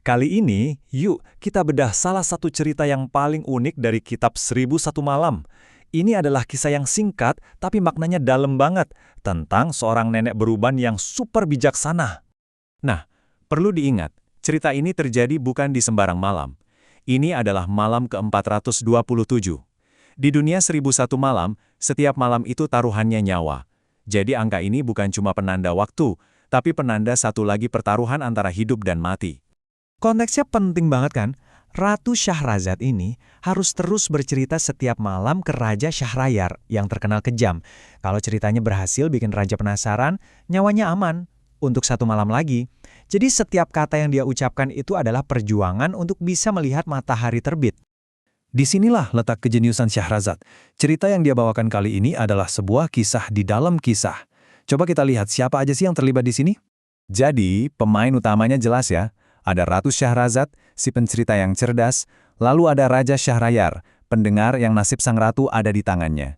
Kali ini, yuk kita bedah salah satu cerita yang paling unik dari kitab 1001 Malam. Ini adalah kisah yang singkat, tapi maknanya dalam banget, tentang seorang nenek beruban yang super bijaksana. Nah, perlu diingat, cerita ini terjadi bukan di sembarang malam. Ini adalah malam ke-427. Di dunia 1001 malam, setiap malam itu taruhannya nyawa. Jadi angka ini bukan cuma penanda waktu, tapi penanda satu lagi pertaruhan antara hidup dan mati. Konteksnya penting banget kan? Ratu Syahrazad ini harus terus bercerita setiap malam ke Raja Syahrayar yang terkenal kejam. Kalau ceritanya berhasil bikin Raja penasaran, nyawanya aman untuk satu malam lagi. Jadi setiap kata yang dia ucapkan itu adalah perjuangan untuk bisa melihat matahari terbit. Disinilah letak kejeniusan Syahrazad. Cerita yang dia bawakan kali ini adalah sebuah kisah di dalam kisah. Coba kita lihat siapa aja sih yang terlibat di sini. Jadi, pemain utamanya jelas ya. Ada Ratu Syahrazad, si pencerita yang cerdas, lalu ada Raja Syahrayar, pendengar yang nasib sang ratu ada di tangannya.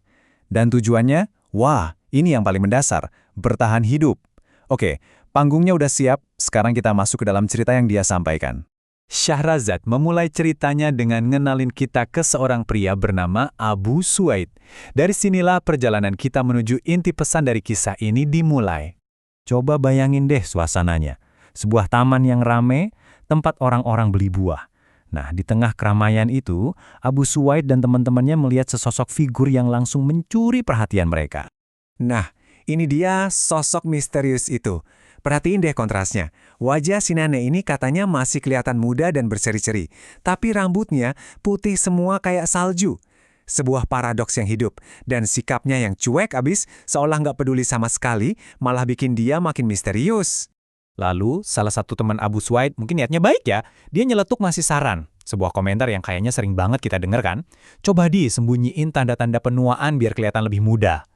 Dan tujuannya, wah, ini yang paling mendasar, bertahan hidup. Oke, panggungnya udah siap, sekarang kita masuk ke dalam cerita yang dia sampaikan. Syahrazad memulai ceritanya dengan ngenalin kita ke seorang pria bernama Abu Suwaid. Dari sinilah perjalanan kita menuju inti pesan dari kisah ini dimulai. Coba bayangin deh suasananya. Sebuah taman yang rame, tempat orang-orang beli buah. Nah, di tengah keramaian itu, Abu Suwaid dan teman-temannya melihat sesosok figur yang langsung mencuri perhatian mereka. Nah, ini dia sosok misterius itu. Perhatiin deh kontrasnya. Wajah si nenek ini katanya masih kelihatan muda dan berseri-seri, tapi rambutnya putih semua kayak salju. Sebuah paradoks yang hidup, dan sikapnya yang cuek abis, seolah nggak peduli sama sekali, malah bikin dia makin misterius. Lalu, salah satu teman Abu Suwaid, mungkin niatnya baik ya, dia nyeletuk ngasih saran. Sebuah komentar yang kayaknya sering banget kita dengar kan. Coba sembunyiin tanda-tanda penuaan biar kelihatan lebih muda.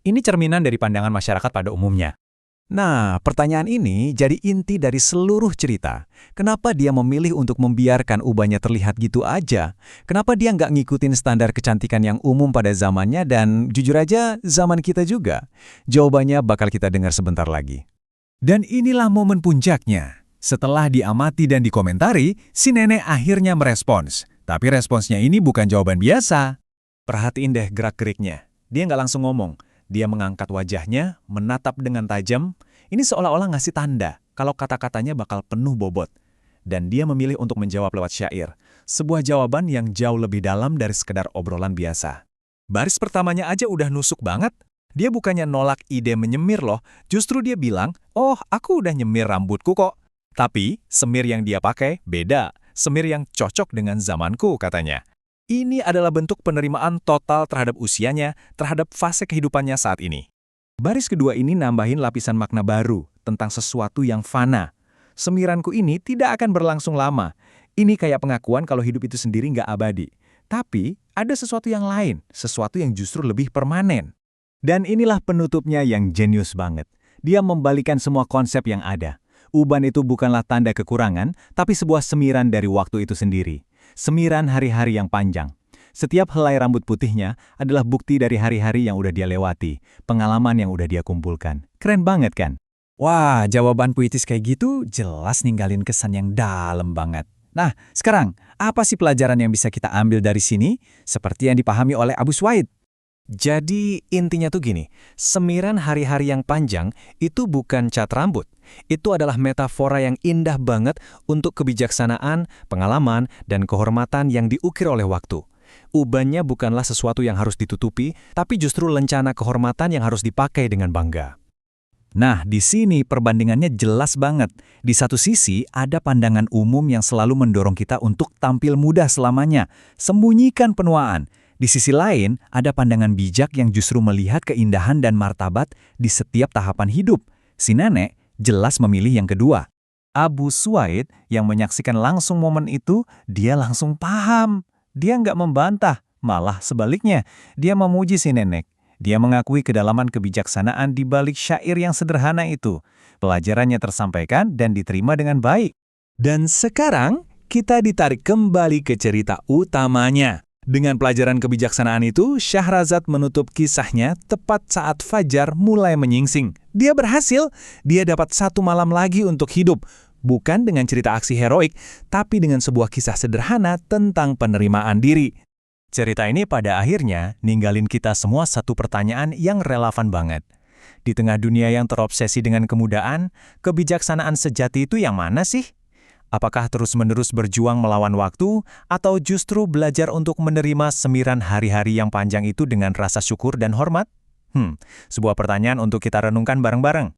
Ini cerminan dari pandangan masyarakat pada umumnya. Nah, pertanyaan ini jadi inti dari seluruh cerita. Kenapa dia memilih untuk membiarkan ubahnya terlihat gitu aja? Kenapa dia nggak ngikutin standar kecantikan yang umum pada zamannya dan jujur aja zaman kita juga? Jawabannya bakal kita dengar sebentar lagi. Dan inilah momen puncaknya. Setelah diamati dan dikomentari, si nenek akhirnya merespons. Tapi responsnya ini bukan jawaban biasa. Perhatiin deh gerak-geriknya. Dia nggak langsung ngomong. Dia mengangkat wajahnya, menatap dengan tajam. Ini seolah-olah ngasih tanda kalau kata-katanya bakal penuh bobot. Dan dia memilih untuk menjawab lewat syair. Sebuah jawaban yang jauh lebih dalam dari sekedar obrolan biasa. Baris pertamanya aja udah nusuk banget. Dia bukannya nolak ide menyemir loh, justru dia bilang, "Oh, aku udah nyemir rambutku kok." Tapi, semir yang dia pakai beda, semir yang cocok dengan zamanku katanya. Ini adalah bentuk penerimaan total terhadap usianya, terhadap fase kehidupannya saat ini. Baris kedua ini nambahin lapisan makna baru, tentang sesuatu yang fana. Semiranku ini tidak akan berlangsung lama. Ini kayak pengakuan kalau hidup itu sendiri nggak abadi. Tapi, ada sesuatu yang lain, sesuatu yang justru lebih permanen. Dan inilah penutupnya yang jenius banget. Dia membalikan semua konsep yang ada. Uban itu bukanlah tanda kekurangan, tapi sebuah semiran dari waktu itu sendiri. Semiran hari-hari yang panjang. Setiap helai rambut putihnya adalah bukti dari hari-hari yang udah dia lewati, pengalaman yang udah dia kumpulkan. Keren banget kan? Wah, jawaban puitis kayak gitu jelas ninggalin kesan yang dalam banget. Nah, sekarang, apa sih pelajaran yang bisa kita ambil dari sini? Seperti yang dipahami oleh Abu Suwaid. Jadi intinya tuh gini, semiran hari-hari yang panjang itu bukan cat rambut. Itu adalah metafora yang indah banget untuk kebijaksanaan, pengalaman, dan kehormatan yang diukir oleh waktu. Ubannya bukanlah sesuatu yang harus ditutupi, tapi justru lencana kehormatan yang harus dipakai dengan bangga. Nah, di sini perbandingannya jelas banget. Di satu sisi, ada pandangan umum yang selalu mendorong kita untuk tampil muda selamanya, sembunyikan penuaan. Di sisi lain, ada pandangan bijak yang justru melihat keindahan dan martabat di setiap tahapan hidup. Si nenek jelas memilih yang kedua. Abu Suwaid yang menyaksikan langsung momen itu, dia langsung paham. Dia nggak membantah, malah sebaliknya, dia memuji si nenek. Dia mengakui kedalaman kebijaksanaan di balik syair yang sederhana itu. Pelajarannya tersampaikan dan diterima dengan baik. Dan sekarang, kita ditarik kembali ke cerita utamanya. Dengan pelajaran kebijaksanaan itu, Syahrazad menutup kisahnya tepat saat fajar mulai menyingsing. Dia berhasil, dia dapat satu malam lagi untuk hidup. Bukan dengan cerita aksi heroik, tapi dengan sebuah kisah sederhana tentang penerimaan diri. Cerita ini pada akhirnya ninggalin kita semua satu pertanyaan yang relevan banget. Di tengah dunia yang terobsesi dengan kemudahan, kebijaksanaan sejati itu yang mana sih? Apakah terus-menerus berjuang melawan waktu, atau justru belajar untuk menerima semiran hari-hari yang panjang itu dengan rasa syukur dan hormat? Sebuah pertanyaan untuk kita renungkan bareng-bareng.